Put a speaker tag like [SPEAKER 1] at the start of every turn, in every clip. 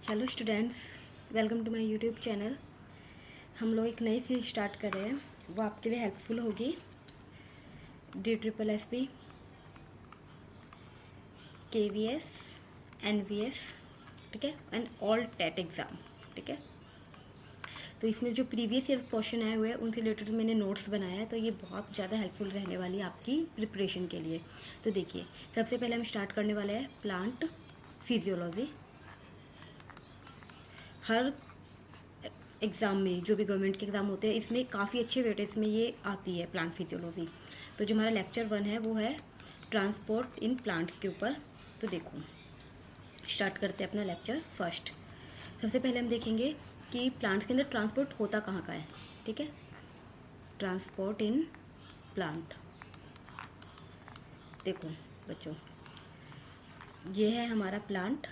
[SPEAKER 1] Hello students, welcome to my YouTube channel. हम लोग एक नई सीरीज स्टार्ट कर रहे हैं, वो आपके लिए हेल्पफुल होगी। DSSS, KVS, NVS, ठीक है, एंड ऑल टेट एग्ज़ाम, ठीक है। तो इसमें जो प्रीवियस ईयर क्वेश्चन आए हुए हैं उनसे रिलेटेड मैंने नोट्स बनाया है, तो ये बहुत ज़्यादा हेल्पफुल रहने वाली है आपकी प्रिपरेशन के लिए। तो देखिए, सबसे पहले हम स्टार्ट करने वाले हैं प्लांट फिजियोलॉजी। हर एग्ज़ाम में जो भी गवर्नमेंट के एग्ज़ाम होते हैं इसमें काफ़ी अच्छे वेटेज में ये आती है प्लांट फिजियोलॉजी। तो जो हमारा लेक्चर 1 है वो है ट्रांसपोर्ट इन प्लांट्स के ऊपर। तो देखो, स्टार्ट करते हैं अपना लेक्चर फर्स्ट। सबसे पहले हम देखेंगे कि प्लांट्स के अंदर ट्रांसपोर्ट होता कहाँ का है, ठीक है। ट्रांसपोर्ट इन प्लांट, देखो बच्चों, ये है हमारा प्लांट।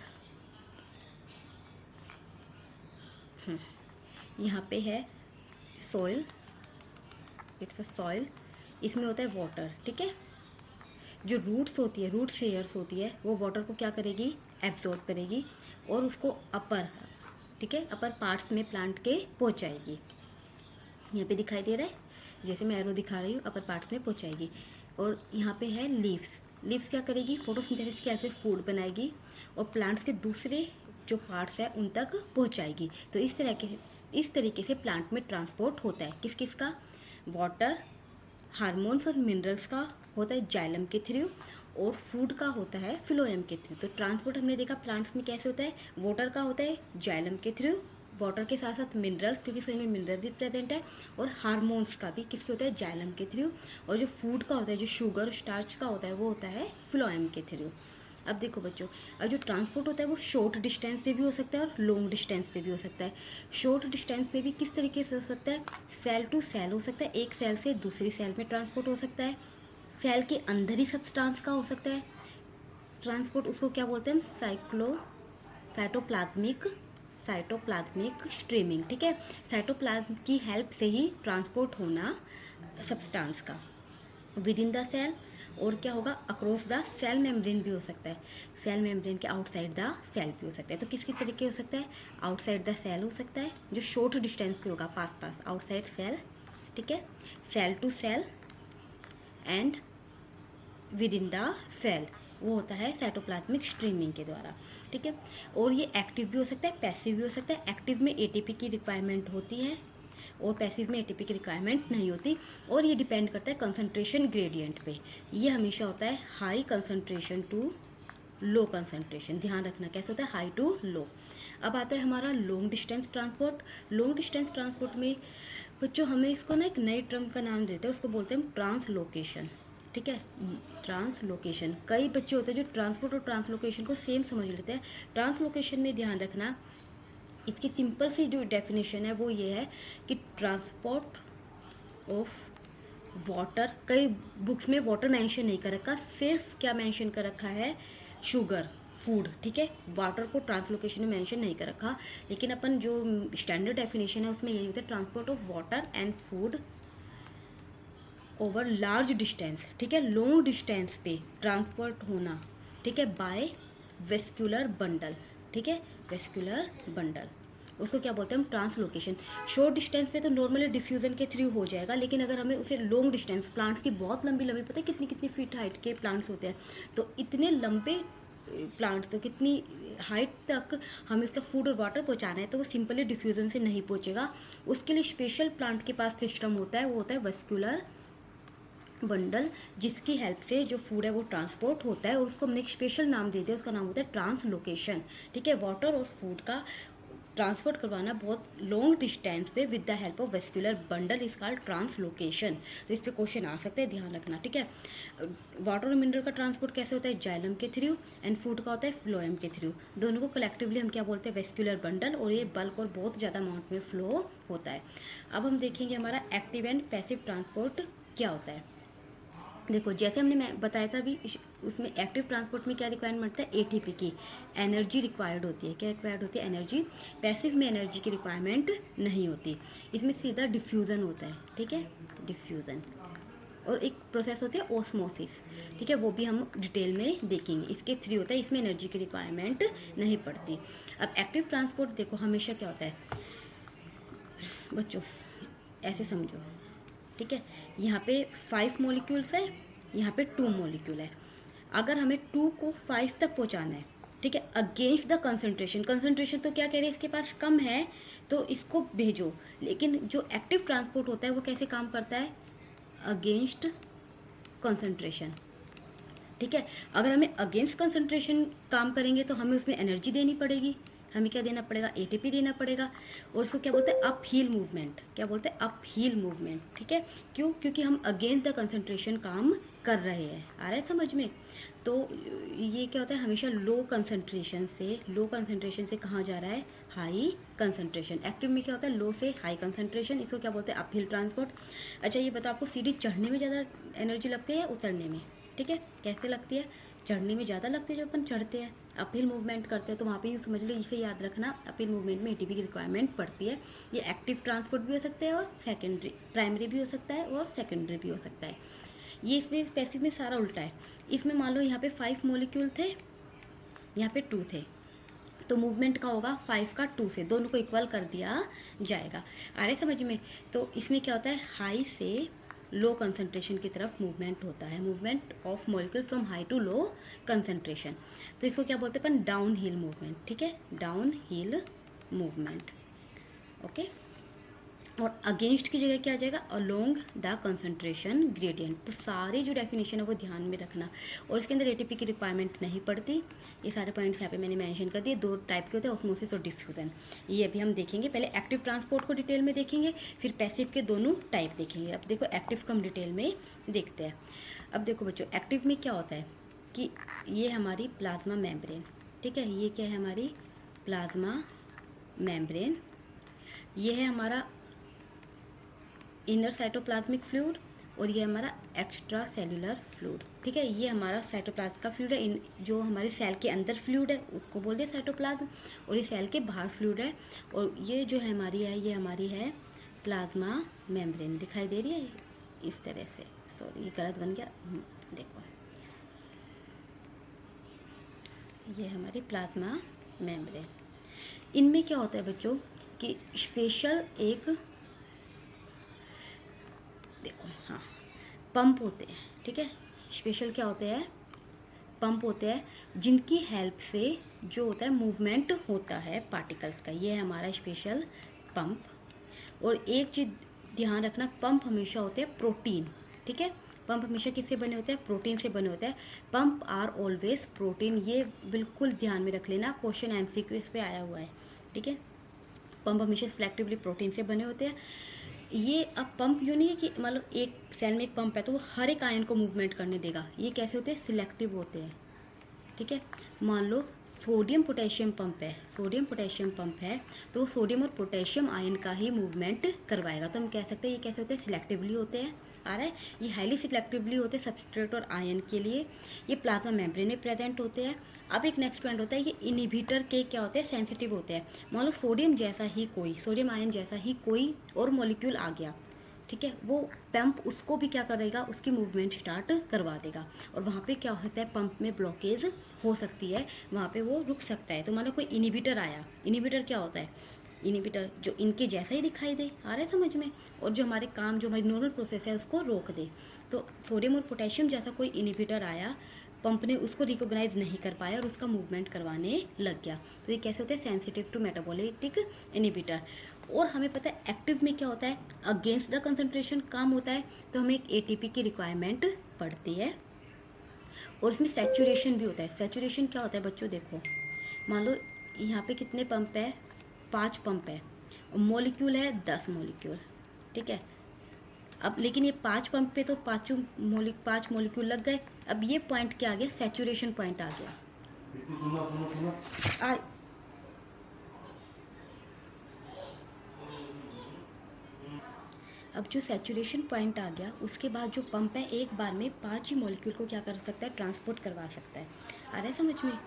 [SPEAKER 1] यहाँ पे है सॉइल, इट्स अ सॉइल। इसमें होता है वाटर, ठीक है। जो रूट्स होती है, रूट हेयर्स होती है, वो वाटर को क्या करेगी, एब्जॉर्ब करेगी और उसको अपर, ठीक है, अपर पार्ट्स में प्लांट के पहुँचाएगी। यहाँ पे दिखाई दे रहा है, जैसे मैं एरो दिखा रही हूँ, अपर पार्ट्स में पहुँचाएगी। और यहाँ पे है लीव्स। लीव्स क्या करेगी, फोटोसिंथेसिस की हेल्प से फूड बनाएगी और प्लांट्स के दूसरे जो पार्ट्स है उन तक पहुँचाएगी। तो इस तरीके से प्लांट में ट्रांसपोर्ट होता है। किस किस का, वाटर, हार्मोन्स और मिनरल्स का होता है जाइलम के थ्रू, और फूड का होता है फ्लोएम के थ्रू। तो ट्रांसपोर्ट हमने देखा प्लांट्स में कैसे होता है, वाटर का होता है जाइलम के थ्रू, वाटर के साथ साथ मिनरल्स, क्योंकि सॉइल में मिनरल भी प्रेजेंट है, और हार्मोन्स का भी किसके होता है, जाइलम के थ्रू। और जो फूड का होता है, जो शुगर स्टार्च का होता है, वो होता है फ्लोएम के थ्रू। अब देखो बच्चों, अब जो ट्रांसपोर्ट होता है वो शॉर्ट डिस्टेंस पे भी हो सकता है और लॉन्ग डिस्टेंस पे भी हो सकता है। शॉर्ट डिस्टेंस पे भी किस तरीके से हो सकता है, सेल टू सेल हो सकता है, एक सेल से दूसरी सेल में ट्रांसपोर्ट हो सकता है। सेल के अंदर ही सब्सटेंस का हो सकता है ट्रांसपोर्ट, उसको क्या बोलते हैं हम, साइटोप्लाज्मिक साइटोप्लाज्मिक स्ट्रीमिंग, ठीक है। साइटोप्लाज्म की हेल्प से ही ट्रांसपोर्ट होना सब्सटेंस का विद इन द सेल। और क्या होगा, अक्रॉस द सेल मेम्ब्रेन भी हो सकता है, सेल मेम्ब्रेन के आउटसाइड द सेल भी हो सकता है। तो किस किस तरीके हो सकता है, आउटसाइड द सेल हो सकता है, जो शॉर्ट डिस्टेंस पे होगा, पास पास आउटसाइड सेल, ठीक है, cell to cell and within the cell, वो होता है साइटोप्लाज्मिक स्ट्रीमिंग के द्वारा, ठीक है। और ये एक्टिव भी हो सकता है, पैसिव भी हो सकता है। एक्टिव में एटीपी की रिक्वायरमेंट होती है और पैसिव में एटीपी की रिक्वायरमेंट नहीं होती। और ये डिपेंड करता है कंसंट्रेशन ग्रेडियंट पे। ये हमेशा होता है high concentration to low concentration, ध्यान रखना कैसे होता है, हाई टू लो। अब आता है हमारा long distance transport. Long distance transport में बच्चों हमें इसको ना एक नए टर्म का नाम देते हैं, उसको बोलते हैं ट्रांसलोकेशन, ठीक है। ट्रांसलोकेशन, कई बच्चे होते हैं जो ट्रांसपोर्ट और ट्रांसलोकेशन को सेम समझ लेते हैं। ट्रांसलोकेशन में ध्यान रखना, इसकी सिंपल सी जो डेफिनेशन है वो ये है कि ट्रांसपोर्ट ऑफ वाटर, कई बुक्स में वाटर मेंशन नहीं कर रखा, सिर्फ क्या मेंशन कर रखा है, शुगर, फूड, ठीक है। वाटर को ट्रांसलोकेशन में मेंशन नहीं कर रखा, लेकिन अपन जो स्टैंडर्ड डेफिनेशन है उसमें यही होता है, transport of water and food over large distance, ठीक है, लॉन्ग डिस्टेंस पे ट्रांसपोर्ट होना, ठीक है, बाय वेस्क्यूलर बंडल, ठीक है, वेस्क्यूलर बंडल, उसको क्या बोलते हैं हम, ट्रांसलोकेशन। शॉर्ट डिस्टेंस पे तो नॉर्मली डिफ्यूजन के थ्रू हो जाएगा, लेकिन अगर हमें उसे लॉन्ग डिस्टेंस, प्लांट्स की बहुत लंबी लंबी, पता है कितनी कितनी फीट हाइट के प्लांट्स होते हैं, तो इतने लंबे प्लांट्स, तो कितनी हाइट तक हमें इसका फूड और वाटर पहुंचाना है, तो वो सिंपली डिफ्यूजन से नहीं पहुंचेगा। उसके लिए स्पेशल प्लांट के पास सिस्टम होता है, वो होता है वेस्क्यूलर बंडल, जिसकी हेल्प से जो फूड है वो ट्रांसपोर्ट होता है। और उसको हमने एक स्पेशल नाम दे दिया, उसका नाम होता है ट्रांसलोकेशन, ठीक है। वाटर और फूड का ट्रांसपोर्ट करवाना बहुत लॉन्ग डिस्टेंस पे with the help of vascular bundle is called translocation. तो इस पे क्वेश्चन आ सकते हैं, ध्यान रखना, ठीक है। वाटर और मिनरल का ट्रांसपोर्ट कैसे होता है, जाइलम के थ्रू, एंड फूड का होता है फ्लोएम के थ्रू। दोनों को कलेक्टिवली हम क्या बोलते हैं, वेस्क्यूलर बंडल, और ये बल्क और बहुत ज़्यादा अमाउंट में फ्लो होता है। अब हम देखेंगे हमारा एक्टिव एंड पैसिव ट्रांसपोर्ट क्या होता है। देखो, जैसे हमने मैं बताया था अभी, उसमें एक्टिव ट्रांसपोर्ट में क्या रिक्वायरमेंट है, एटीपी की एनर्जी रिक्वायर्ड होती है। क्या रिक्वायर्ड होती है, एनर्जी। पैसिव में एनर्जी की रिक्वायरमेंट नहीं होती, इसमें सीधा डिफ्यूज़न होता है, ठीक है, डिफ्यूज़न। और एक प्रोसेस होती है ओस्मोसिस, ठीक है, वो भी हम डिटेल में देखेंगे। इसके थ्री होता है, इसमें एनर्जी की रिक्वायरमेंट नहीं पड़ती। अब एक्टिव ट्रांसपोर्ट देखो हमेशा क्या होता है बच्चों, ऐसे समझो, ठीक है, यहाँ पे 5 मॉलिक्यूल्स है, यहाँ पे 2 मॉलिक्यूल है। अगर हमें 2 को 5 तक पहुँचाना है, ठीक है, अगेंस्ट द कंसंट्रेशन, कंसंट्रेशन तो क्या कह रहे हैं इसके पास कम है तो इसको भेजो, लेकिन जो एक्टिव ट्रांसपोर्ट होता है वो कैसे काम करता है, अगेंस्ट कंसंट्रेशन, ठीक है। अगर हमें अगेंस्ट कंसंट्रेशन काम करेंगे तो हमें उसमें एनर्जी देनी पड़ेगी, हमें क्या देना पड़ेगा, एटीपी देना पड़ेगा, और उसको क्या बोलते हैं, अप हील मूवमेंट, क्या बोलते हैं, अप हील मूवमेंट, ठीक है। क्यों, क्योंकि हम अगेंस्ट द कंसंट्रेशन काम कर रहे हैं, आ रहा है समझ में। तो ये क्या होता है, हमेशा लो कंसंट्रेशन से कहाँ जा रहा है, हाई कंसंट्रेशन। एक्टिव में क्या होता है, लो से हाई कंसंट्रेशन, इसको क्या बोलते हैं, अपहिल ट्रांसपोर्ट। अच्छा ये बताओ, आपको सीढ़ी चढ़ने में ज़्यादा एनर्जी लगती है या उतरने में, ठीक है, कैसे लगती है, चढ़ने में ज़्यादा लगती है जब अपन चढ़ते हैं, अपहिल मूवमेंट करते हैं, तो वहाँ पे यूँ समझ लो, इसे याद रखना, अपहिल मूवमेंट में एटीपी की रिक्वायरमेंट पड़ती है। ये एक्टिव ट्रांसपोर्ट भी हो सकता है और सेकेंडरी, प्राइमरी भी हो सकता है और सेकेंडरी भी हो सकता है। ये इसमें स्पेसिफिक में सारा उल्टा है। इसमें मान लो यहाँ पे 5 मॉलिक्यूल थे, यहाँ पे 2 थे, तो मूवमेंट का होगा 5 का 2 से, दोनों को इक्वल कर दिया जाएगा, आ रहे समझ में। तो इसमें क्या होता है, हाई से लो कंसंट्रेशन की तरफ मूवमेंट होता है, movement of molecule from high to low concentration. तो इसको क्या बोलते हैं अपन, डाउन हिल मूवमेंट, ठीक है, डाउन हिल मूवमेंट, ओके। और अगेंस्ट की जगह क्या आ जाएगा, अलोंग द कंसंट्रेशन ग्रेडियंट। तो सारे जो डेफिनेशन है वो ध्यान में रखना, और इसके अंदर एटीपी की रिक्वायरमेंट नहीं पड़ती। ये सारे पॉइंट्स यहाँ पे मैंने मेंशन कर दिए। 2 टाइप के होते हैं, ऑस्मोसिस और डिफ्यूजन, ये अभी हम देखेंगे। पहले एक्टिव ट्रांसपोर्ट को डिटेल में देखेंगे, फिर पैसिव के दोनों टाइप देखेंगे। अब देखो एक्टिव को हम डिटेल में देखते हैं। अब देखो बच्चों, एक्टिव में क्या होता है कि ये हमारी प्लाज्मा मेम्ब्रेन, ठीक है, ये क्या है, हमारी प्लाज्मा मेम्ब्रेन, ये है हमारा इनर साइटोप्लाज्मिक फ्लूइड, और ये हमारा एक्स्ट्रा सेलुलर फ्लूइड, ठीक है। ये हमारा साइटोप्लाज्म का फ्लूइड है, जो हमारे सेल के अंदर फ्लूइड है उसको बोलते हैं साइटोप्लाज्म, और ये सेल के बाहर फ्लूइड है। और ये जो है हमारी है, ये हमारी है प्लाज्मा मेम्ब्रेन, दिखाई दे रही है इस तरह से, सॉरी ये गलत बन गया, देखो ये हमारी प्लाज्मा मेम्ब्रेन। इनमें क्या होता है बच्चों कि स्पेशल एक, देखो हाँ, पंप होते हैं, ठीक है, स्पेशल क्या होते हैं, पंप होते हैं, जिनकी हेल्प से जो होता है मूवमेंट होता है पार्टिकल्स का, ये है हमारा स्पेशल पंप। और एक चीज़ ध्यान रखना, पंप हमेशा होते हैं प्रोटीन, ठीक है, पंप हमेशा किससे बने होते हैं, प्रोटीन से बने होते हैं। पंप आर ऑलवेज प्रोटीन, ये बिल्कुल ध्यान में रख लेना, क्वेश्चन एमसीक्यू इस पे आया हुआ है, ठीक है। पंप हमेशा सिलेक्टिवली प्रोटीन से बने होते हैं। ये अब पंप यूँ नहीं है कि मतलब एक सेल में एक पंप है तो वो हर एक आयन को मूवमेंट करने देगा, ये कैसे होते हैं, सिलेक्टिव होते हैं, ठीक है। मान लो सोडियम पोटेशियम पंप है, सोडियम पोटेशियम पंप है, तो सोडियम और पोटेशियम आयन का ही मूवमेंट करवाएगा, तो हम कह सकते हैं ये कैसे होते हैं, सिलेक्टिवली होते हैं, आ रहा है। ये हाईली सिलेक्टिवली होते हैं सबस्ट्रेट और आयन के लिए। ये प्लाज्मा मेम्ब्रेन में प्रेजेंट होते हैं। अब एक नेक्स्ट पॉइंट होता है, ये इनहिबिटर के क्या होते हैं, सेंसिटिव होते हैं। मान लो सोडियम जैसा ही कोई, सोडियम आयन जैसा ही कोई और मॉलिक्यूल आ गया, ठीक है, वो पंप उसको भी क्या करेगा, उसकी मूवमेंट स्टार्ट करवा देगा, और वहाँ पे क्या होता है, पंप में ब्लॉकेज हो सकती है, वहाँ पे वो रुक सकता है। तो मान लो कोई इनहिबिटर आया, इनहिबिटर क्या होता है, इनहिबिटर जो इनके जैसा ही दिखाई दे, आ रहा है समझ में, और जो हमारे काम, जो हमारी नॉर्मल प्रोसेस है उसको रोक दे। तो सोडियम और पोटेशियम जैसा कोई इनहिबिटर आया, पंप ने उसको रिकॉग्नाइज नहीं कर पाया और उसका मूवमेंट करवाने लग गया, तो ये कैसे होते हैं, सेंसिटिव टू मेटाबोलिटिक इनहिबिटर। और हमें पता है एक्टिव में क्या होता है, अगेंस्ट द कंसंट्रेशन काम होता है, तो हमें एक एटीपी की रिक्वायरमेंट पड़ती है। और इसमें सैचुरेशन भी होता है। सैचुरेशन क्या होता है बच्चों, देखो मान लो यहाँ पे कितने पंप है, 5 पंप है, और मॉलिक्यूल है 10 मॉलिक्यूल, ठीक है। अब लेकिन ये 5 पंप पे तो 5 मॉलिक्यूल लग गए। अब ये पॉइंट क्या आ गया, सैचुरेशन पॉइंट आ गया। आ, अब जो सैचुरेशन पॉइंट आ गया, उसके बाद जो पंप है एक बार में 5 ही मॉलिक्यूल को क्या कर सकता है, ट्रांसपोर्ट करवा सकता है। आ रहा है समझ में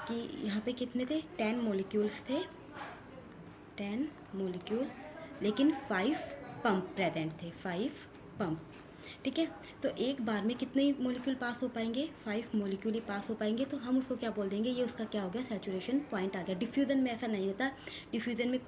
[SPEAKER 1] कि यहाँ पे कितने थे, 10 मॉलिक्यूल्स थे, 10 मॉलिक्यूल, लेकिन 5 पंप प्रेजेंट थे, 5 पंप। ठीक है। तो एक बार में कितने मॉलिक्यूल पास हो पाएंगे, 5 मॉलिक्यूल ही पास हो पाएंगे, तो हम उसको क्या बोल देंगे, ये उसका क्या हो गया, सैचुरेशन पॉइंट आ गया। डिफ्यूज़न में ऐसा नहीं होता, डिफ्यूज़न में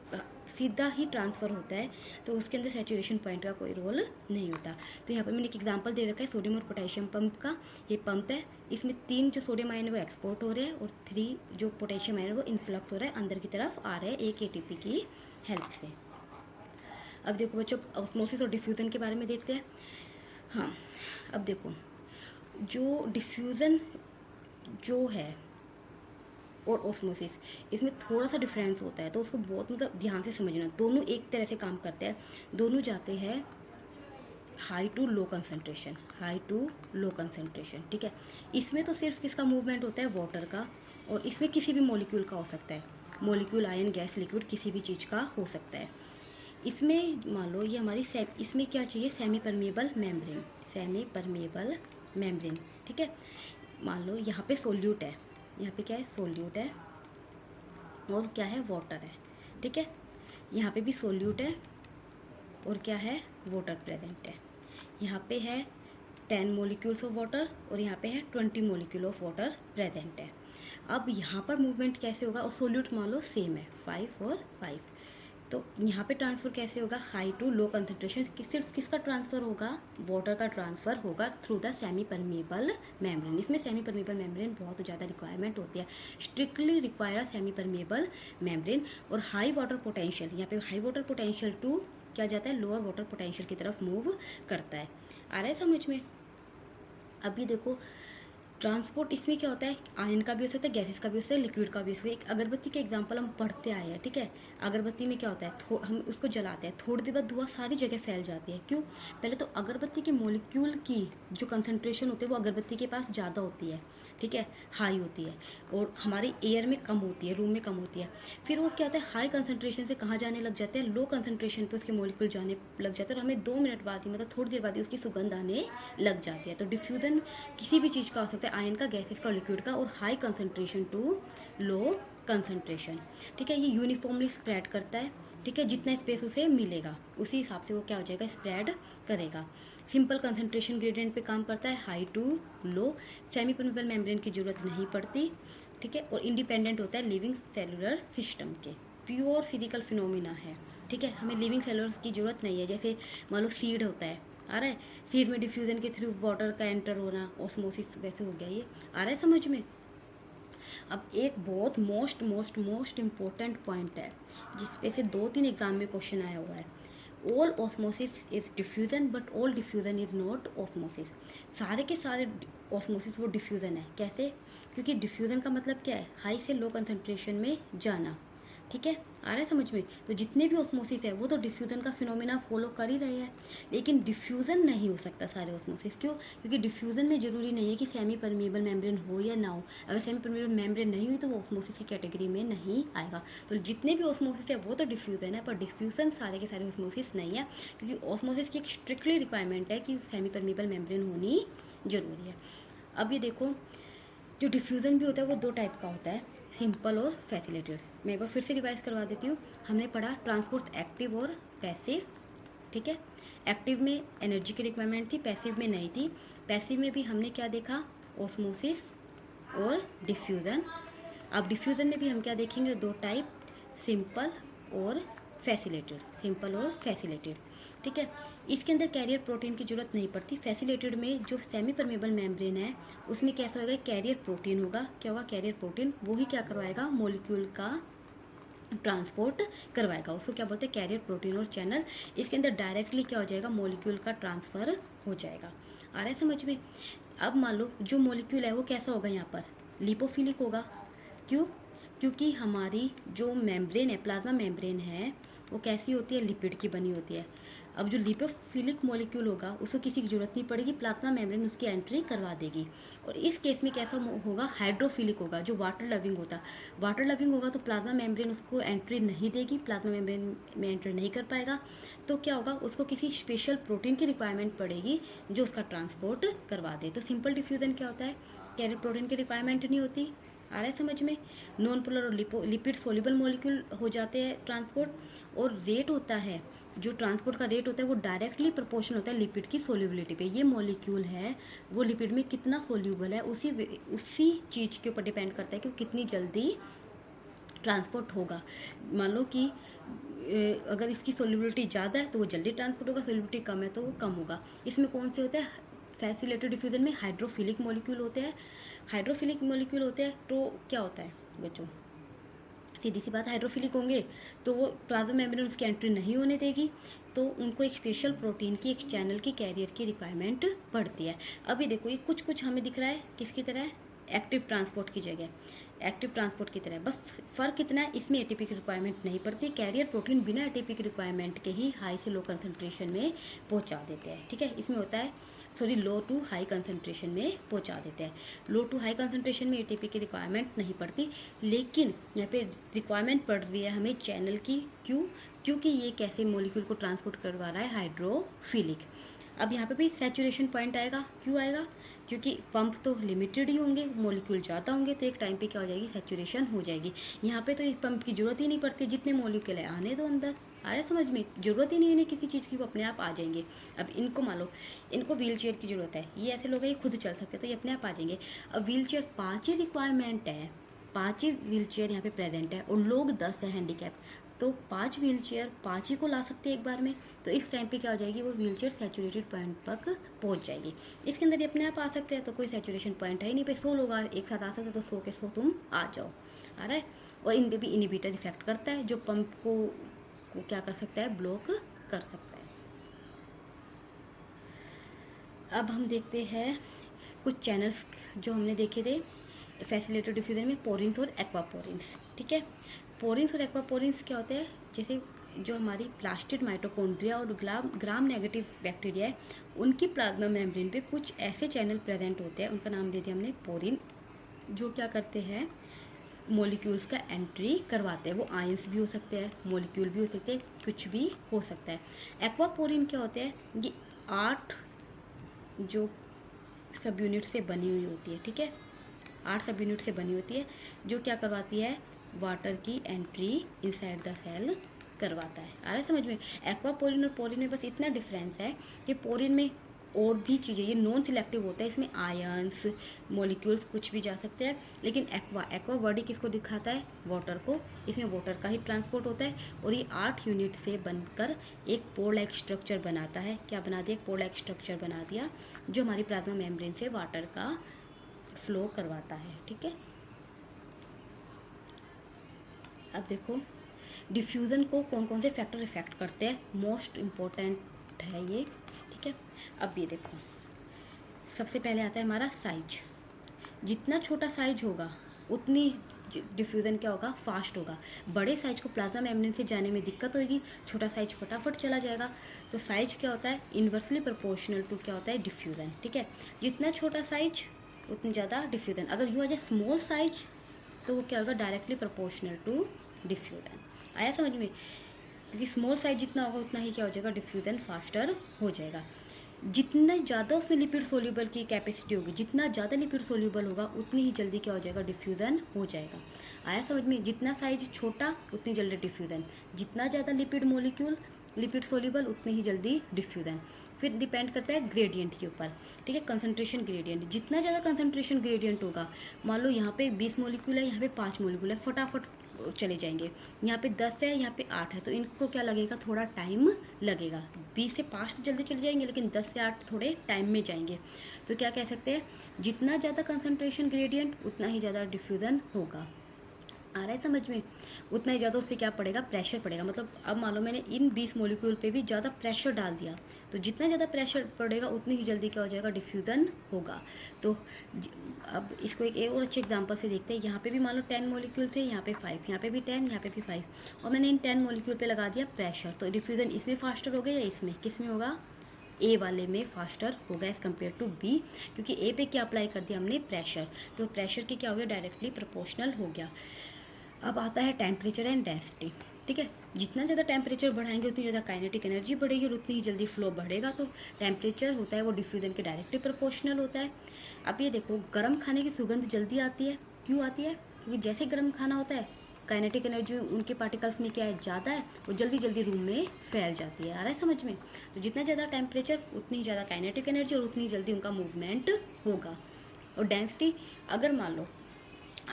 [SPEAKER 1] सीधा ही ट्रांसफ़र होता है, तो उसके अंदर सैचुरेशन पॉइंट का कोई रोल नहीं होता। तो यहाँ पर मैंने एक एग्जांपल दे रखा है सोडियम और पोटेशियम पंप का। ये पंप है, इसमें 3 जो सोडियम आयन है वो एक्सपोर्ट हो रहे हैं और 3 जो पोटेशियम आयन है वो इन्फ्लक्स हो रहा है, अंदर की तरफ आ रहा है एक एटीपी की हेल्प से। अब देखो बच्चों, ऑस्मोसिस और डिफ्यूज़न के बारे में देखते हैं। हाँ, अब देखो, जो डिफ्यूज़न जो है और ऑस्मोसिस, इसमें थोड़ा सा डिफरेंस होता है, तो उसको बहुत मतलब ध्यान से समझना। दोनों एक तरह से काम करते हैं, दोनों जाते हैं high to low concentration, high to low concentration, ठीक है। इसमें तो सिर्फ किसका मूवमेंट होता है, वाटर का, और इसमें किसी भी मॉलिक्यूल का हो सकता है, मॉलिक्यूल, आयन, गैस, लिक्विड, किसी भी चीज़ का हो सकता है। इसमें मान लो ये हमारी इसमें क्या चाहिए, semi permeable membrane, semi permeable membrane, ठीक है। मान लो यहाँ पे सोल्यूट है, यहाँ पे क्या है, सोल्यूट है, और क्या है, वाटर है, ठीक है। यहाँ पे भी सोल्यूट है और क्या है, वाटर प्रेजेंट है। यहाँ पे है 10 मोलिक्यूल्स ऑफ वाटर और यहाँ पे है 20 मोलिक्यूल ऑफ वाटर प्रेजेंट है। अब यहाँ पर मूवमेंट कैसे होगा, और सोल्यूट मान लो सेम है 5 और 5, तो यहाँ पे ट्रांसफ़र कैसे होगा, हाई टू लो कंसंट्रेशन, सिर्फ किसका ट्रांसफ़र होगा, वाटर का ट्रांसफ़र होगा through the semi permeable membrane. इसमें सेमी परमेबल मेम्ब्रेन बहुत ज़्यादा रिक्वायरमेंट होती है, strictly require semi permeable membrane. और हाई वाटर पोटेंशियल, यहाँ पे हाई वाटर पोटेंशियल टू क्या जाता है, लोअर वाटर पोटेंशियल की तरफ मूव करता है। आ रहा है समझ में। अभी देखो ट्रांसपोर्ट, इसमें क्या होता है, आयन का भी हो सकता है, गैसेस का भी हो सकता है, लिक्विड का भी हो सकता है। एक अगरबत्ती के एग्जांपल हम पढ़ते आए हैं, ठीक है। अगरबत्ती में क्या होता है, हम उसको जलाते हैं, थोड़ी देर बाद धुआं सारी जगह फैल जाती है, क्यों, पहले तो अगरबत्ती के मॉलिक्यूल की जो कंसनट्रेशन होती है वो अगरबत्ती के पास ज़्यादा होती है, ठीक है, हाई होती है, और हमारी एयर में कम होती है, रूम में कम होती है। फिर वो क्या होता है, हाई कंसनट्रेशन से कहाँ जाने लग जाते हैं, लो कंसनट्रेशन पे उसके मॉलिक्यूल जाने लग जाते हैं, और हमें 2 मिनट बाद ही, मतलब थोड़ी देर बाद ही उसकी सुगंध आने लग जाती है। तो डिफ्यूज़न किसी भी चीज़ का हो सकता है, आयन का, गैसेस का, लिक्विड का, और high concentration to low concentration, ठीक है। ये यूनिफॉर्मली स्प्रेड करता है, ठीक है, जितना स्पेस उसे मिलेगा उसी हिसाब से वो क्या हो जाएगा, स्प्रेड करेगा। सिंपल कंसंट्रेशन ग्रेडियंट पे काम करता है, high to low, semipermeable membrane की ज़रूरत नहीं पड़ती, ठीक है, और इंडिपेंडेंट होता है लिविंग सेलुलर सिस्टम के। प्योर फिजिकल फिनोमिना है, ठीक है, हमें लिविंग सेलुलर्स की ज़रूरत नहीं है। जैसे मान लो सीड होता है, आ रहा है, सीड में डिफ्यूज़न के थ्रू वाटर का एंटर होना, ऑस्मोसिस वैसे हो गया, ये आ रहा है समझ में। अब एक बहुत मोस्ट इम्पोर्टेंट पॉइंट है जिस पे से 2-3 एग्जाम में क्वेश्चन आया हुआ है, all osmosis is diffusion but all diffusion is not osmosis. सारे के सारे ऑस्मोसिस वो डिफ्यूज़न है, कैसे, क्योंकि डिफ्यूज़न का मतलब क्या है, हाई से लो कंसंट्रेशन में जाना, ठीक है, आ रहा है समझ में। तो जितने भी ऑस्मोसिस है वो तो डिफ्यूज़न का फिनोमिना फॉलो कर ही रहे हैं, लेकिन डिफ्यूज़न नहीं हो सकता सारे ऑस्मोसिस, क्यों, क्योंकि डिफ्यूज़न में ज़रूरी नहीं है कि सेमी परमेबल मेम्ब्रेन हो या ना हो। अगर सेमी परमेबल मेम्ब्रेन नहीं हुई तो वो ऑस्मोसिस की कैटेगरी में नहीं आएगा। तो जितने भी ऑस्मोसिस है वो तो डिफ्यूज़न है, पर डिफ्यूज़न सारे के सारे ऑस्मोसिस नहीं है, क्योंकि ऑस्मोसिस की एक स्ट्रिक्टली रिक्वायरमेंट है कि सेमी परमेबल मेम्ब्रेन होनी ज़रूरी है। अब ये देखो, जो डिफ्यूज़न भी होता है वो 2 टाइप का होता है, सिंपल और फैसिलिटेड। मैं एक बार फिर से रिवाइज करवा देती हूँ। हमने पढ़ा ट्रांसपोर्ट एक्टिव और पैसिव, ठीक है। एक्टिव में एनर्जी की रिक्वायरमेंट थी, पैसिव में नहीं थी। पैसिव में भी हमने क्या देखा, ऑस्मोसिस और डिफ्यूज़न। अब डिफ्यूज़न में भी हम क्या देखेंगे, 2 टाइप, सिंपल और फैसिलेटेड, सिंपल और फैसिलेटेड, ठीक है। इसके अंदर कैरियर प्रोटीन की ज़रूरत नहीं पड़ती। फैसिलेटेड में जो सेमी परमेबल मेम्ब्रेन है उसमें कैसा होगा, कैरियर प्रोटीन होगा। क्या होगा, कैरियर प्रोटीन, वो ही क्या करवाएगा, मॉलिक्यूल का ट्रांसपोर्ट करवाएगा, उसको क्या बोलते हैं, कैरियर प्रोटीन और चैनल। इसके अंदर डायरेक्टली क्या हो जाएगा, मॉलिक्यूल का ट्रांसफ़र हो जाएगा। आ रहा है समझ में। अब मान लो जो मॉलिक्यूल है वो कैसा होगा, यहाँ पर लिपोफिलिक होगा, क्यों, क्योंकि हमारी जो मेम्ब्रेन है, प्लाज्मा मेम्ब्रेन है, वो कैसी होती है, लिपिड की बनी होती है। अब जो लिपोफिलिक मॉलिक्यूल होगा उसको किसी की ज़रूरत नहीं पड़ेगी, प्लाज्मा मेम्ब्रेन उसकी एंट्री करवा देगी। और इस केस में कैसा होगा, हाइड्रोफिलिक होगा, जो वाटर लविंग होता, वाटर लविंग होगा तो प्लाज्मा मेम्ब्रेन उसको एंट्री नहीं देगी, प्लाज्मा मेम्ब्रेन में एंट्री नहीं कर पाएगा। तो क्या होगा, उसको किसी स्पेशल प्रोटीन की रिक्वायरमेंट पड़ेगी जो उसका ट्रांसपोर्ट करवा दे। तो सिंपल डिफ्यूज़न क्या होता है, कैरियर प्रोटीन की रिक्वायरमेंट नहीं होती, आ रहा है समझ में। नॉन पोलर और लिपिड सोल्यूबल मॉलिक्यूल हो जाते हैं ट्रांसपोर्ट, और रेट होता है, जो ट्रांसपोर्ट का रेट होता है वो डायरेक्टली प्रोपोर्शनल होता है लिपिड की सोल्यूबिलिटी पे। ये मॉलिक्यूल है वो लिपिड में कितना सोल्यूबल है उसी चीज़ के ऊपर डिपेंड करता है कि वो कितनी जल्दी ट्रांसपोर्ट होगा। मान लो कि अगर इसकी सोल्यूबिलिटी ज़्यादा है तो वो जल्दी ट्रांसपोर्ट होगा, सोल्यूबिलिटी कम है तो वो कम होगा। इसमें कौन से होते हैं, फैसिलेटेड डिफ्यूजन में हाइड्रोफिलिक मॉलिक्यूल होते हैं। हाइड्रोफिलिक मॉलिक्यूल होते हैं तो क्या होता है बच्चों, सीधी सी बात, हाइड्रोफिलिक होंगे तो वो प्लाज्मा मेम्ब्रेन उसकी एंट्री नहीं होने देगी, तो उनको एक स्पेशल प्रोटीन की, एक चैनल की, कैरियर की रिक्वायरमेंट पड़ती है। अभी देखो ये कुछ कुछ हमें दिख रहा है किसकी तरह है, एक्टिव ट्रांसपोर्ट की जगह, एक्टिव ट्रांसपोर्ट की तरह, बस फ़र्क कितना है, इसमें एटीपी की रिक्वायरमेंट नहीं पड़ती। कैरियर प्रोटीन बिना एटीपी की रिक्वायरमेंट के ही हाई से लो कंसंट्रेशन में पहुंचा देते हैं, ठीक है। इसमें होता है लो टू हाई कंसंट्रेशन में पहुंचा देते हैं। लो टू हाई कंसंट्रेशन में एटीपी की रिक्वायरमेंट नहीं पड़ती, लेकिन यहाँ पे रिक्वायरमेंट पड़ रही है हमें चैनल की। क्योंकि ये कैसे मॉलिक्यूल को ट्रांसपोर्ट करवा रहा है, हाइड्रोफिलिक। अब यहाँ पे भी सैचुरेशन पॉइंट आएगा, क्यों आएगा, क्योंकि पंप तो लिमिटेड ही होंगे, मॉलिक्यूल ज़्यादा होंगे, तो एक टाइम पे क्या हो जाएगी, सैचुरेशन हो जाएगी। यहाँ पे तो इस पंप की ज़रूरत ही नहीं पड़ती, जितने मॉलिक्यूल है आने दो अंदर। आ रहा है समझ में, ज़रूरत ही नहीं है किसी चीज़ की, वो अपने आप आ जाएंगे। अब इनको मान लो, इनको व्हील चेयर की ज़रूरत है, ये ऐसे लोग हैं ये खुद चल सकते हैं, तो ये अपने आप आ जाएंगे। अब व्हील चेयर 5 ही रिक्वायरमेंट है, 5 ही व्हील चेयर यहाँ पे प्रेजेंट है, और लोग 10 है हैंडीकैप, तो 5 व्हील चेयर 5 ही को ला सकते हैं एक बार में। तो इस टाइम पे क्या हो जाएगी, वो व्हील चेयर सैचुरेटेड पॉइंट तक पहुंच जाएगी। इसके अंदर ये अपने आप आ सकते हैं, तो कोई सैचुरेशन पॉइंट है ही नहीं। पे 100 लोग एक साथ आ सकते हैं, तो 100 के 100 तुम आ जाओ। आ रहा है। और इन पे भी इनहिबिटर इफेक्ट करता है, जो पंप को क्या कर सकता है, ब्लॉक कर सकता है। अब हम देखते हैं कुछ चैनल्स जो हमने देखे थे फैसिलेटेड डिफ्यूजन में, पोरिन्स और एक्वापोरिन्स, ठीक है। पोरिन्स और एक्वापोरिन्स क्या होते हैं, जैसे जो हमारी प्लास्टिड माइटोकॉन्ड्रिया और ग्राम नेगेटिव बैक्टीरिया है, उनकी प्लाज्मा मेम्ब्रेन पे कुछ ऐसे चैनल प्रेजेंट होते हैं, उनका नाम दे दिया हमने पोरिन, जो क्या करते हैं, मॉलिक्यूल्स का एंट्री करवाते हैं। वो आयंस भी हो सकते हैं, मॉलिक्यूल भी हो सकते हैं, कुछ भी हो सकता है। एक्वापोरिन क्या होते हैं, ये 8 जो सब यूनिट से बनी हुई होती है, ठीक है, 8 सब यूनिट से बनी होती है, जो क्या करवाती है, वाटर की एंट्री इनसाइड द सेल करवाता है। आ रहा है समझ में। एक्वापोरिन और पोरिन में बस इतना डिफरेंस है कि पोरिन में और भी चीज़ें, ये नॉन सिलेक्टिव होता है, इसमें आयंस, मॉलिक्यूल्स कुछ भी जा सकते हैं। लेकिन एक्वा बॉडी किसको दिखाता है, वाटर को, इसमें वाटर का ही ट्रांसपोर्ट होता है, और ये 8 यूनिट से बनकर एक पोर लाइक स्ट्रक्चर बनाता है। क्या बना दिया, एक पोर लाइक स्ट्रक्चर बना दिया, जो हमारी प्लाज्मा मेम्ब्रेन से वाटर का फ्लो करवाता है, ठीक है। अब देखो डिफ्यूज़न को कौन कौन से फैक्टर इफेक्ट करते हैं, मोस्ट इम्पोर्टेंट है ये, ठीक है। अब ये देखो, सबसे पहले आता है हमारा साइज। जितना छोटा साइज होगा उतनी डिफ्यूज़न क्या होगा, फास्ट होगा। बड़े साइज को प्लाज्मा मेम्ब्रेन से जाने में दिक्कत होगी, छोटा साइज फटाफट चला जाएगा। तो साइज क्या होता है, इन्वर्सली प्रोपोर्शनल टू क्या होता है, डिफ्यूज़न, ठीक है। जितना छोटा साइज उतनी ज़्यादा डिफ्यूज़न। अगर यू आ जाए स्मॉल साइज तो वो क्या होगा, डायरेक्टली प्रोपोर्शनल टू डिफ्यूज़न। आया समझ में, क्योंकि स्मॉल साइज जितना होगा उतना ही क्या हो जाएगा, डिफ्यूज़न फास्टर हो जाएगा। जितना ज़्यादा उसमें लिपिड सोल्यूबल की कैपेसिटी होगी, जितना ज़्यादा लिपिड सोल्यूबल होगा उतनी ही जल्दी क्या हो जाएगा, डिफ्यूज़न हो जाएगा। आया समझ में, जितना साइज छोटा उतनी जल्दी डिफ्यूज़न, जितना ज़्यादा लिपिड मॉलिक्यूल लिपिड सोल्यूबल उतनी ही जल्दी डिफ्यूज़न। फिर डिपेंड करता है ग्रेडियंट के ऊपर, ठीक है, कंसंट्रेशन ग्रेडियंट। जितना ज़्यादा कंसंट्रेशन ग्रेडियंट होगा, मान लो यहाँ पे 20 मॉलिक्यूल है, यहाँ पे 5 मॉलिक्यूल है, फटाफट चले जाएंगे। यहाँ पे 10 है, यहाँ पे 8 है, तो इनको क्या लगेगा, थोड़ा टाइम लगेगा। 20 से 5 तो जल्दी चले जाएंगे, लेकिन 10 से 8 थोड़े टाइम में जाएंगे। तो क्या कह सकते हैं, जितना ज़्यादा कंसंट्रेशन ग्रेडियंट उतना ही ज़्यादा डिफ्यूज़न होगा। आ रहा है समझ में, उतना ही ज़्यादा उस पर क्या पड़ेगा, प्रेशर पड़ेगा। मतलब अब मान लो मैंने इन 20 मॉलिक्यूल पे भी ज़्यादा प्रेशर डाल दिया, तो जितना ज़्यादा प्रेशर पड़ेगा उतनी ही जल्दी क्या हो जाएगा, डिफ्यूज़न होगा। तो अब इसको एक और अच्छे एग्जांपल से देखते हैं। यहाँ पे भी मान लो 10 मॉलिक्यूल थे, यहाँ पे 5, यहाँ पे भी 10, यहाँ पे भी 5, और मैंने इन 10 मॉलिक्यूल पे लगा दिया प्रेशर, तो डिफ्यूज़न इसमें फास्टर हो गया या इसमें, किस में होगा, ए वाले में फास्टर होगा एज़ कम्पेयर टू बी, क्योंकि ए पे क्या अप्लाई कर दिया हमने, प्रेशर, तो प्रेशर के क्या हो गया, डायरेक्टली प्रोपोर्शनल हो गया। अब आता है टेम्परेचर एंड डेंसिटी, ठीक है। जितना ज़्यादा टेम्परेचर बढ़ाएंगे उतनी ज़्यादा काइनेटिक एनर्जी बढ़ेगी और उतनी ही जल्दी फ्लो बढ़ेगा। तो टेम्परेचर होता है वो डिफ्यूज़न के डायरेक्टली प्रोपोर्शनल होता है। अब ये देखो, गर्म खाने की सुगंध जल्दी आती है, क्यों आती है? क्योंकि जैसे गर्म खाना होता है, काइनेटिक एनर्जी उनके पार्टिकल्स में क्या है, ज़्यादा है, वो जल्दी जल्दी रूम में फैल जाती है। आ रहा है समझ में? तो जितना ज़्यादा टेम्परेचर उतनी ज़्यादा काइनेटिक एनर्जी और उतनी जल्दी उनका मूवमेंट होगा। और डेंसिटी, अगर मान लो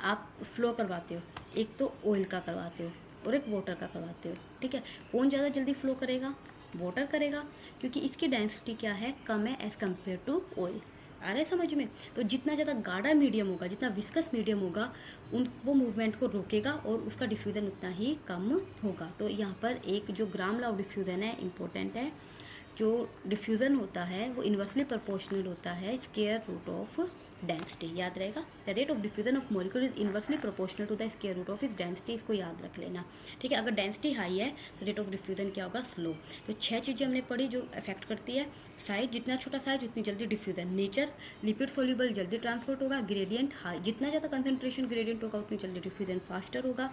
[SPEAKER 1] आप फ्लो करवाते हो, एक तो ऑयल का करवाते हो और एक वाटर का करवाते हो, ठीक है, कौन ज़्यादा जल्दी फ्लो करेगा? वाटर करेगा, क्योंकि इसकी डेंसिटी क्या है, कम है एज़ कम्पेयर टू ऑयल। आ रहा है समझ में? तो जितना ज़्यादा गाढ़ा मीडियम होगा, जितना विस्कस मीडियम होगा, उन वो मूवमेंट को रोकेगा और उसका डिफ्यूज़न उतना ही कम होगा। तो यहाँ पर एक जो ग्राम लॉ ऑफ डिफ्यूज़न है इम्पोर्टेंट है। जो डिफ्यूज़न होता है वो इन्वर्सली प्रोपोर्शनल होता है स्क्वायर रूट ऑफ डेंसिटी। याद रहेगा, the rate of diffusion of molecule is inversely proportional to the square root of इस डेंसिटी। इसको याद रख लेना, ठीक है। अगर डेंसिटी हाई है तो रेट ऑफ डिफ्यूजन क्या होगा, स्लो। तो 6 चीज़ें हमने पढ़ी जो अफेक्ट करती है। साइज, जितना छोटा साइज उतनी जल्दी डिफ्यूजन। नेचर, लिपिड सोल्यूबल जल्दी ट्रांसपोर्ट होगा। ग्रेडियंट हाई, जितना ज़्यादा कंसंट्रेशन ग्रेडियंट होगा उतनी जल्दी डिफ्यूजन फास्टर होगा।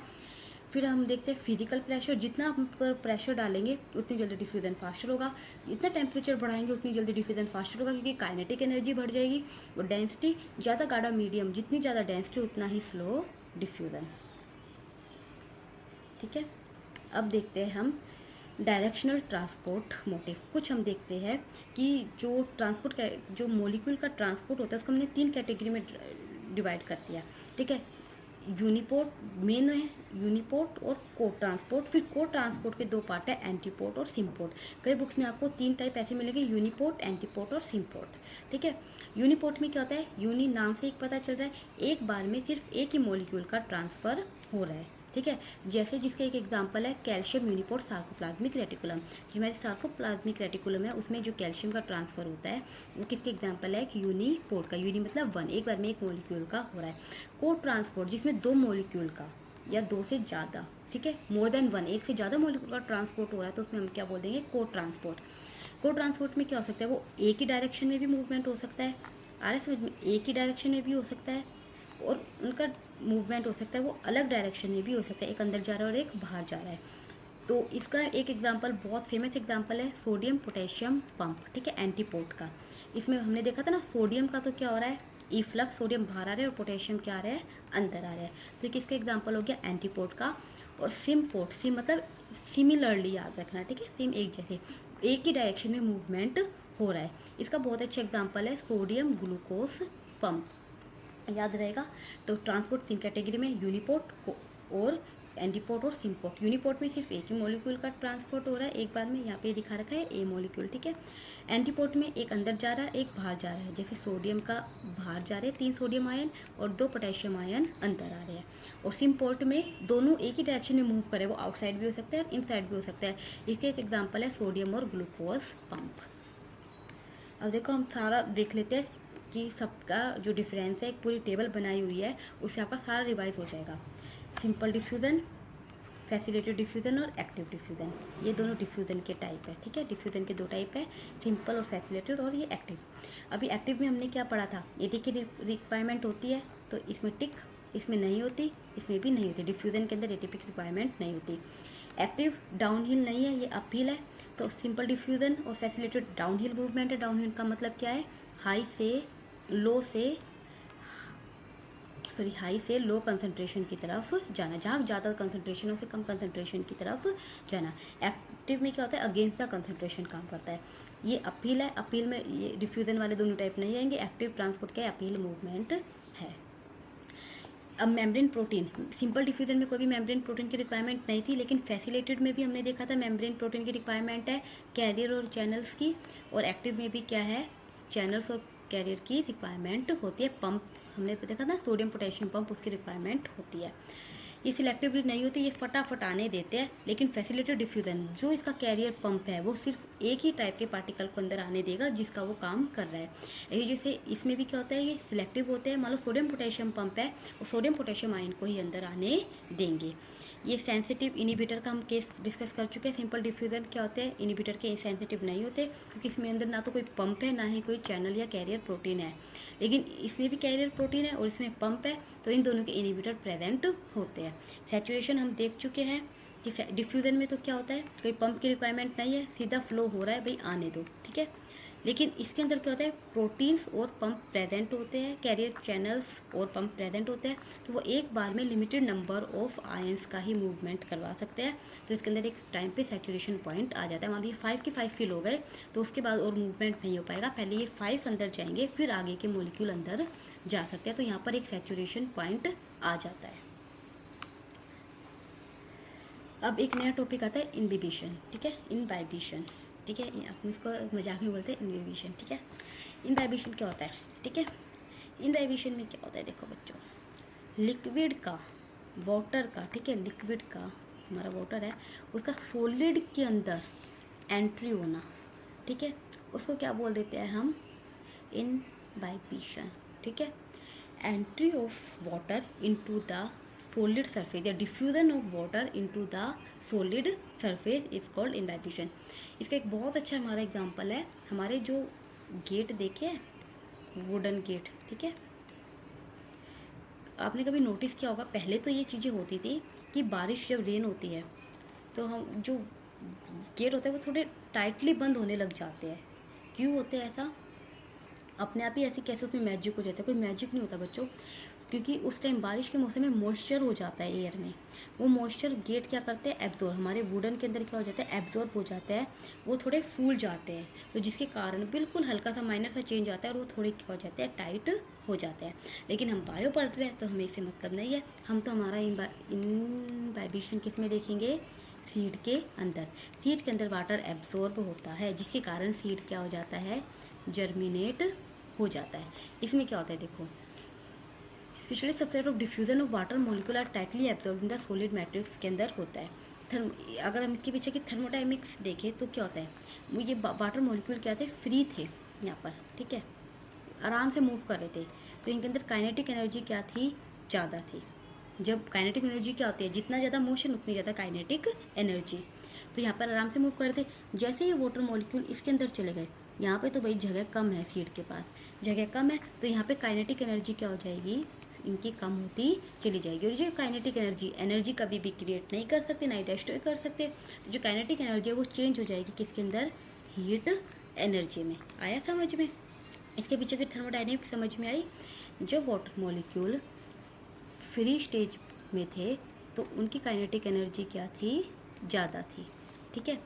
[SPEAKER 1] फिर हम देखते हैं फिजिकल प्रेशर, जितना हम पर प्रेशर डालेंगे उतनी जल्दी डिफ्यूज़न फास्टर होगा। जितना टेम्परेचर बढ़ाएंगे उतनी जल्दी डिफ्यूज़न फास्टर होगा, क्योंकि काइनेटिक एनर्जी बढ़ जाएगी। और डेंसिटी, ज़्यादा गाढ़ा मीडियम, जितनी ज़्यादा डेंसिटी उतना ही स्लो डिफ्यूज़न, ठीक है। अब देखते हैं हम डायरेक्शनल ट्रांसपोर्ट मोटिव। कुछ हम देखते हैं कि जो ट्रांसपोर्ट, जो मॉलिक्यूल का ट्रांसपोर्ट होता है उसको हमने 3 कैटेगरी में डिवाइड कर दिया, ठीक है। यूनिपोर्ट मेन है, यूनिपोर्ट और को ट्रांसपोर्ट। फिर को ट्रांसपोर्ट के 2 पार्ट है, एंटीपोर्ट और सिम्पोर्ट। कई बुक्स में आपको 3 टाइप ऐसे मिलेंगे, यूनिपोर्ट, एंटीपोर्ट और सिम्पोर्ट, ठीक है। यूनिपोर्ट में क्या होता है, यूनि नाम से एक पता चल रहा है, एक बार में सिर्फ एक ही मॉलिक्यूल का ट्रांसफर हो रहा है, ठीक है। जैसे जिसका एक एग्जांपल है कैल्शियम यूनिपोर्ट सार्कोप्लाज्मिक रेटिकुलम। जो हमारी सार्कोप्लाज्मिक रेटिकुलम है उसमें जो कैल्शियम का ट्रांसफर होता है वो किसके एग्जांपल है, कि यूनिपोर्ट का। यूनि मतलब 1, एक बार में एक मॉलिक्यूल का हो रहा है। को ट्रांसपोर्ट, जिसमें 2 मॉलिक्यूल का या 2 से ज़्यादा, ठीक है, मोर देन 1, एक से ज़्यादा मॉलिक्यूल का ट्रांसपोर्ट हो रहा है, तो उसमें हम क्या बोल देंगे, को ट्रांसपोर्ट। को ट्रांसपोर्ट में क्या हो सकता है, वो एक ही डायरेक्शन में भी मूवमेंट हो सकता है। आ रहा है समझ में? एक ही डायरेक्शन में भी हो सकता है और उनका मूवमेंट हो सकता है वो अलग डायरेक्शन में भी हो सकता है, एक अंदर जा रहा है और एक बाहर जा रहा है। तो इसका एक एग्जांपल, बहुत फेमस एग्जांपल है सोडियम पोटेशियम पंप, ठीक है, एंटीपोर्ट का। इसमें हमने देखा था ना, सोडियम का तो क्या हो रहा है, इफ्लक्स, सोडियम बाहर आ रहा है और पोटेशियम क्या आ रहा है, अंदर आ रहा है। तो ये किसका एग्जांपल हो गया, एंटीपोर्ट का। और सिमपोर्ट, सिम मतलब सिमिलरली याद रखना, ठीक है, सिम एक जैसे, एक ही डायरेक्शन में मूवमेंट हो रहा है। इसका बहुत अच्छा एग्जाम्पल है सोडियम ग्लूकोज पंप, याद रहेगा। तो ट्रांसपोर्ट 3 कैटेगरी में, यूनिपोर्ट और एंटीपोर्ट और सिम्पोर्ट। यूनिपोर्ट में सिर्फ एक ही मॉलिक्यूल का ट्रांसपोर्ट हो रहा है एक बार में, यहाँ पे दिखा रखा है ए मॉलिक्यूल, ठीक है। एंटीपोर्ट में एक अंदर जा रहा है एक बाहर जा रहा है, जैसे सोडियम का बाहर जा रहे हैं 3 सोडियम आयन और 2 पोटेशियम आयन अंदर आ रहे हैं। और सिम्पोर्ट में दोनों एक ही डायरेक्शन में मूव करे, वो आउटसाइड भी हो सकता है और इनसाइड भी हो सकता है। इसके एक एग्जाम्पल है सोडियम और ग्लूकोज पंप। अब देखो हम सारा देख लेते हैं कि सबका जो डिफरेंस है, एक पूरी टेबल बनाई हुई है, उससे आपका सारा रिवाइज हो जाएगा। सिंपल डिफ्यूज़न, फैसिलिटेटेड डिफ्यूज़न और एक्टिव डिफ्यूज़न, ये दोनों डिफ्यूज़न के टाइप है, ठीक है। डिफ्यूज़न के 2 टाइप है, सिंपल और फैसिलिटेटेड, और ये एक्टिव। अभी एक्टिव में हमने क्या पढ़ा था, एटी की रिक्वायरमेंट होती है तो इसमें टिक, इसमें नहीं होती, इसमें भी नहीं होती। डिफ्यूज़न के अंदर एटीपी की रिक्वायरमेंट नहीं होती। एक्टिव डाउनहिल नहीं है, ये अपहिल है। तो सिंपल डिफ्यूज़न और फैसिलिटेटेड डाउनहिल मूवमेंट है। डाउनहिल का मतलब क्या है, हाई से लो कंसंट्रेशन की तरफ जाना, जहाँ ज़्यादा कंसंट्रेशन हो से कम कंसंट्रेशन की तरफ जाना। एक्टिव में क्या होता है, अगेंस्ट द कंसंट्रेशन काम करता है। ये अपील है, अपील में ये डिफ्यूज़न वाले दोनों टाइप नहीं आएंगे। एक्टिव ट्रांसपोर्ट क्या है, अपील मूवमेंट है। अब मेम्ब्रेन प्रोटीन, सिंपल डिफ्यूज़न में कोई भी मेम्ब्रेन प्रोटीन की रिक्वायरमेंट नहीं थी, लेकिन फैसिलिटेटेड में भी हमने देखा था मेम्ब्रेन प्रोटीन की रिक्वायरमेंट है, कैरियर और चैनल्स की। और एक्टिव में भी क्या है, चैनल्स और कैरियर की रिक्वायरमेंट होती है। पंप हमने देखा था सोडियम पोटेशियम पंप, उसकी रिक्वायरमेंट होती है। ये सिलेक्टिवली नहीं होती, ये फटाफट आने देते हैं। लेकिन फैसिलिटेटेड डिफ्यूज़न, जो इसका कैरियर पंप है वो सिर्फ एक ही टाइप के पार्टिकल को अंदर आने देगा जिसका वो काम कर रहा है। यही जैसे इसमें भी क्या होता है, ये सिलेक्टिव होते हैं। मान लो सोडियम पोटेशियम पंप है, वो सोडियम पोटेशियम आयन को ही अंदर आने देंगे। ये सेंसिटिव इनिबिटर का हम केस डिस्कस कर चुके हैं। सिंपल डिफ्यूज़न क्या होते हैं, इनिबिटर के सेंसिटिव नहीं होते, क्योंकि इसमें अंदर ना तो कोई पंप है ना ही कोई चैनल या कैरियर प्रोटीन है। लेकिन इसमें भी कैरियर प्रोटीन है और इसमें पंप है, तो इन दोनों के इनिबिटर प्रेजेंट होते हैं। सैचुरेशन हम देख चुके हैं कि डिफ्यूज़न में तो क्या होता है, कोई पंप की रिक्वायरमेंट नहीं है, सीधा फ्लो हो रहा है, भाई आने दो, ठीक है। लेकिन इसके अंदर क्या होता है, प्रोटीन्स और पंप प्रेजेंट होते हैं, कैरियर चैनल्स और पंप प्रेजेंट होते हैं, तो वो एक बार में लिमिटेड नंबर ऑफ आयंस का ही मूवमेंट करवा सकते हैं। तो इसके अंदर एक टाइम पे सैचुरेशन पॉइंट आ जाता है। मान लीजिए 5 के 5 फिल हो गए तो उसके बाद और मूवमेंट नहीं हो पाएगा, पहले ये 5 अंदर जाएंगे फिर आगे के मोलिक्यूल अंदर जा सकते हैं। तो यहाँ पर एक सैचुरेशन पॉइंट आ जाता है। अब एक नया टॉपिक आता है इनबिबिशन, ठीक है, इनबाइबिशन, ठीक है, हम इसको मजाक में बोलते हैं इनबिबिशन, ठीक है। इनबाइबिशन क्या होता है, ठीक है, इनबाइबिशन में क्या होता है, देखो बच्चों, लिक्विड का, वाटर का, ठीक है, लिक्विड का, हमारा वाटर है, उसका सॉलिड के अंदर एंट्री होना, ठीक है, उसको क्या बोल देते हैं हम, इनबाइबिशन, ठीक है। Entry of water into the solid surface या diffusion of water into the solid surface is called imbibition। इसका एक बहुत अच्छा हमारा एग्जांपल है, हमारे जो गेट देखे वुडन गेट, ठीक है, आपने कभी नोटिस किया होगा, पहले तो ये चीज़ें होती थी कि बारिश जब रेन होती है तो हम जो गेट होते हैं वो थोड़े टाइटली बंद होने लग जाते हैं। क्यों होते हैं ऐसा, अपने आप ही ऐसी कैसे उसमें मैजिक हो जाता है, कोई मैजिक नहीं होता बच्चों, क्योंकि उस टाइम बारिश के मौसम में मॉइस्चर हो जाता है एयर में, वो मॉइस्चर गेट क्या करते हैं, एब्जॉर्ब, हमारे वुडन के अंदर क्या हो जाता है, एब्जॉर्ब हो जाता है, वो थोड़े फूल जाते हैं, तो जिसके कारण बिल्कुल हल्का सा माइनर सा चेंज आता है और वो थोड़े क्या हो जाते हैं, टाइट हो जाते हैं। लेकिन हम बायो पढ़ रहे हैं तो हमें इससे मतलब नहीं है, हम तो हमारा इनबाइबिशन किस में देखेंगे, सीड के अंदर। सीड के अंदर वाटर एब्जॉर्ब होता है जिसके कारण सीड क्या हो जाता है, जर्मिनेट हो जाता है। इसमें क्या होता है, देखो, specially subset of diffusion of water molecule are tightly absorb in the solid matrix के अंदर होता है। अगर हम इसके पीछे की थर्मोडायनेमिक्स देखें तो क्या होता है, वो ये वाटर मॉलिक्यूल क्या थे, फ्री थे यहाँ पर, ठीक है, आराम से मूव कर रहे थे, तो इनके अंदर काइनेटिक एनर्जी क्या थी, ज़्यादा थी। जब काइनेटिक एनर्जी क्या होती है, जितना ज़्यादा मोशन उतनी ज़्यादा काइनेटिक एनर्जी, तो यहाँ पर आराम से मूव कर रहे थे। जैसे ये वाटर मॉलिक्यूल इसके अंदर चले गए, यहाँ पे तो भाई जगह कम है, सीड के पास जगह कम है, तो यहाँ पे काइनेटिक एनर्जी क्या हो जाएगी, इनकी कम होती चली जाएगी। और जो काइनेटिक एनर्जी कभी भी क्रिएट नहीं कर सकते, ना ही डिस्ट्रॉय कर सकते, तो जो काइनेटिक एनर्जी है वो चेंज हो जाएगी किसके अंदर, हीट एनर्जी में। आया समझ में, इसके पीछे की थर्मोडायनेमिक्स समझ में आई। जब वाटर मॉलिक्यूल फ्री स्टेज में थे तो उनकी काइनेटिक एनर्जी क्या थी, ज़्यादा थी, ठीक है।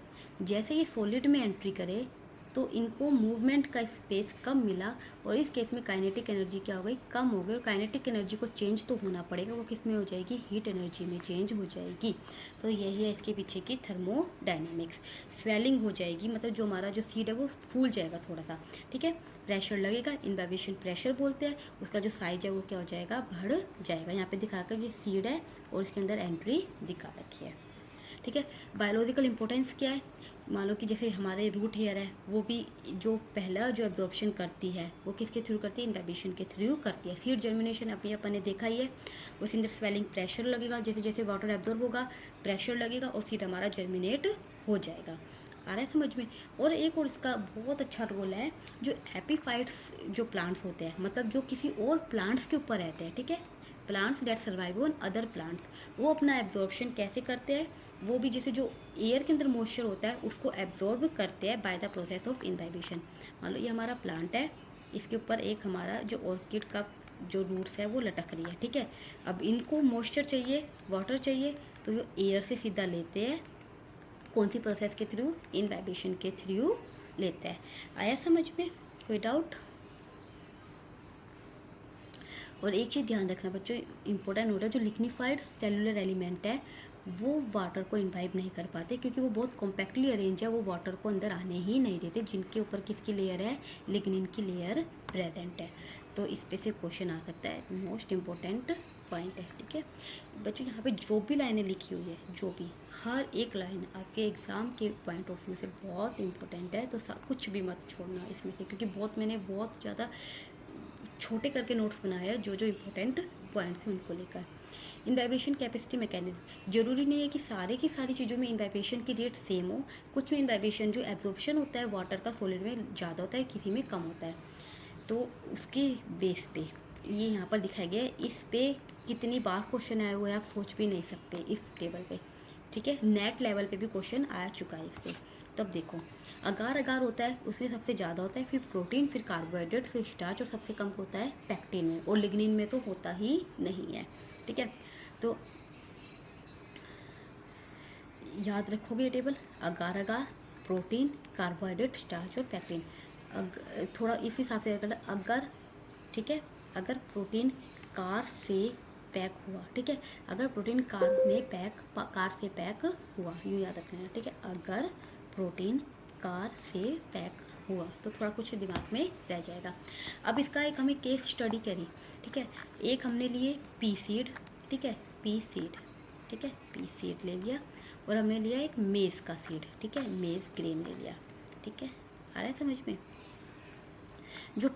[SPEAKER 1] जैसे ये सॉलिड में एंट्री करे तो इनको मूवमेंट का स्पेस कम मिला और इस केस में काइनेटिक एनर्जी क्या हो गई, कम हो गई, और काइनेटिक एनर्जी को चेंज तो होना पड़ेगा, वो किस में हो जाएगी, हीट एनर्जी में चेंज हो जाएगी। तो यही है इसके पीछे की थर्मोडायनेमिक्स। स्वेलिंग हो जाएगी, मतलब जो हमारा जो सीड है वो फूल जाएगा थोड़ा सा, ठीक है, प्रेशर लगेगा, इनवाइब्रेशन प्रेशर बोलते हैं, उसका जो साइज है वो क्या हो जाएगा, बढ़ जाएगा। यहाँ पे दिखाकर ये सीड है और इसके अंदर एंट्री दिखा रखी है, ठीक है। बायोलॉजिकल इंपॉर्टेंस क्या है, मान लो कि जैसे हमारे रूट हेयर है, वो भी जो पहला जो एब्जॉर्प्शन करती है वो किसके थ्रू करती है, इनवाइब्रेशन के थ्रू करती है। सीड जर्मिनेशन अभी अपन ने देखा ही है, उसके अंदर स्वेलिंग प्रेशर लगेगा, जैसे जैसे वाटर एब्जॉर्ब होगा प्रेशर लगेगा और सीड हमारा जर्मिनेट हो जाएगा। आ रहा है समझ में। और एक और इसका बहुत अच्छा रोल है, जो एपीफाइट्स जो प्लांट्स होते हैं, मतलब जो किसी और प्लांट्स के ऊपर रहते हैं, ठीक है, plants that survive on other plant, वो अपना एब्जॉर्प्शन कैसे करते हैं, वो भी जैसे जो एयर के अंदर मॉइस्चर होता है उसको एब्जॉर्ब करते हैं बाय द प्रोसेस ऑफ इनवाइब्रेशन। मान लो ये हमारा प्लांट है, इसके ऊपर एक हमारा जो ऑर्किड का जो रूट्स है वो लटक रही है, ठीक है। अब इनको मॉइस्चर चाहिए, वाटर चाहिए, तो वो एयर से सीधा लेते हैं, कौन सी प्रोसेस के थ्रू, इनवाइब्रेशन के थ्रू लेते हैं। आया समझ में, कोई डाउट। और एक चीज़ ध्यान रखना बच्चों, इंपॉर्टेंट हो रहा है, जो लिग्निफाइड सेलुलर एलिमेंट है वो वाटर को इनवाइब नहीं कर पाते, क्योंकि वो बहुत कॉम्पैक्टली अरेंज है, वो वाटर को अंदर आने ही नहीं देते, जिनके ऊपर किसकी लेयर है, लिग्निन की लेयर प्रेजेंट है। तो इस पे से क्वेश्चन आ सकता है, मोस्ट इम्पोर्टेंट पॉइंट है, ठीक है बच्चों। यहाँ पे जो भी लाइनें लिखी हुई है, जो भी हर एक लाइन आपके एग्ज़ाम के पॉइंट ऑफ व्यू से बहुत इंपॉर्टेंट है, तो कुछ भी मत छोड़ना इसमें से, क्योंकि मैंने बहुत ज़्यादा छोटे करके नोट्स बनाए हैं जो जो इम्पोर्टेंट पॉइंट थे उनको लेकर। इनवाइब्रेशन कैपेसिटी मैकेनिज्म, जरूरी नहीं है कि सारे की सारी चीज़ों में इनवाइब्रेशन की रेट सेम हो, कुछ में इनवाइब्रेशन जो एब्जॉर्प्शन होता है वाटर का सॉलिड में ज़्यादा होता है, किसी में कम होता है, तो उसके बेस पे ये यहाँ पर दिखाया गया है। इस पे कितनी बार क्वेश्चन आए हुए हैं आप सोच भी नहीं सकते इस टेबल पे, ठीक है, नेट लेवल पे भी क्वेश्चन आ चुका है इस पर। तब देखो, अगार अगार होता है उसमें सबसे ज़्यादा होता है, फिर प्रोटीन, फिर कार्बोहाइड्रेट, फिर स्टार्च, और सबसे कम होता है पैक्टिन में, और लिग्निन में तो होता ही नहीं है। ठीक है, तो याद रखोगे ये टेबल, अगार अगार, प्रोटीन, कार्बोहाइड्रेट, स्टार्च और पैक्टिन। थोड़ा इस हिसाब से अगर, ठीक है, अगर प्रोटीन कार से पैक हुआ, ठीक है, अगर प्रोटीन कार से पैक हुआ, यूँ याद रखना है। ठीक है, अगर प्रोटीन कार से पैक हुआ, तो थोड़ा कुछ दिमाग में रह जाएगा। अब इसका एक हमें केस स्टडी करी। ठीक है, एक हमने लिए पी सीड, ठीक है, पी सीड, ठीक है, पी सीड ले लिया, और हमने लिया एक मेज़ का सीड, ठीक है, मेज़ ग्रेन ले लिया। ठीक है, आ रहा है समझ में। जो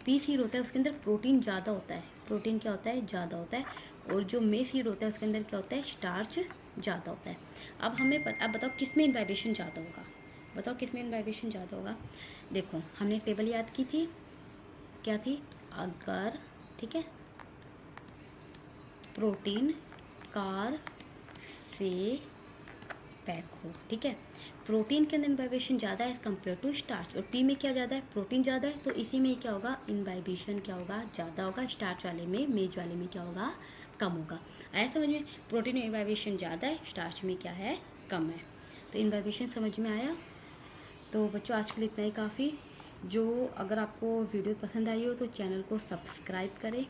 [SPEAKER 1] पी सीड होता है उसके अंदर प्रोटीन ज़्यादा होता है, प्रोटीन क्या होता है, ज़्यादा होता है, और जो मे सीड होता है उसके अंदर क्या होता है, स्टार्च ज़्यादा होता है। अब अब बताओ किस में इनवाइब्रेशन ज़्यादा होगा, बताओ किस में इनवाइब्रेशन ज़्यादा होगा। देखो, हमने एक टेबल याद की थी, क्या थी, अगर, ठीक है, प्रोटीन कार से पैक हो, ठीक है, प्रोटीन के अंदर इनवाइब्रेशन ज़्यादा है एज़ कम्पेयर टू स्टार्च, और पी में क्या ज़्यादा है, प्रोटीन ज़्यादा है, तो इसी में क्या होगा, इनवाइब्रेशन क्या होगा, ज़्यादा होगा। स्टार्च वाले में, मेज वाले में क्या होगा, कम होगा। आया समझ में, प्रोटीन में इनवाइब्रेशन ज़्यादा है, स्टार्च में क्या है, कम है। तो इनवाइब्रेशन समझ में आया। तो बच्चों आज के लिए इतना ही काफ़ी। जो अगर आपको वीडियो पसंद आई हो तो चैनल को सब्सक्राइब करें।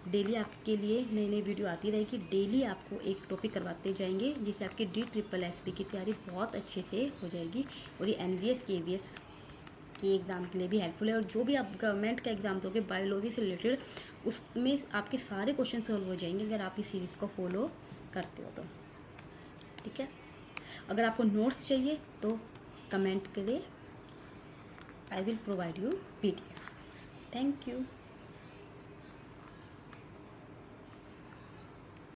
[SPEAKER 1] डेली आपके लिए नई नई वीडियो आती रहेगी, डेली आपको एक टॉपिक करवाते जाएंगे, जिससे आपकी DSSS की तैयारी बहुत अच्छे से हो जाएगी, और ये NVS KVS के एग्ज़ाम के लिए भी हेल्पफुल है। और जो भी आप गवर्नमेंट का एग्ज़ाम दोगे बायोलॉजी से रिलेटेड, उसमें आपके सारे क्वेश्चन सॉल्व हो जाएंगे अगर आप इस सीरीज़ को फॉलो करते हो तो। ठीक है, अगर आपको नोट्स चाहिए तो कमेंट करें, I will provide you PDF। Thank you.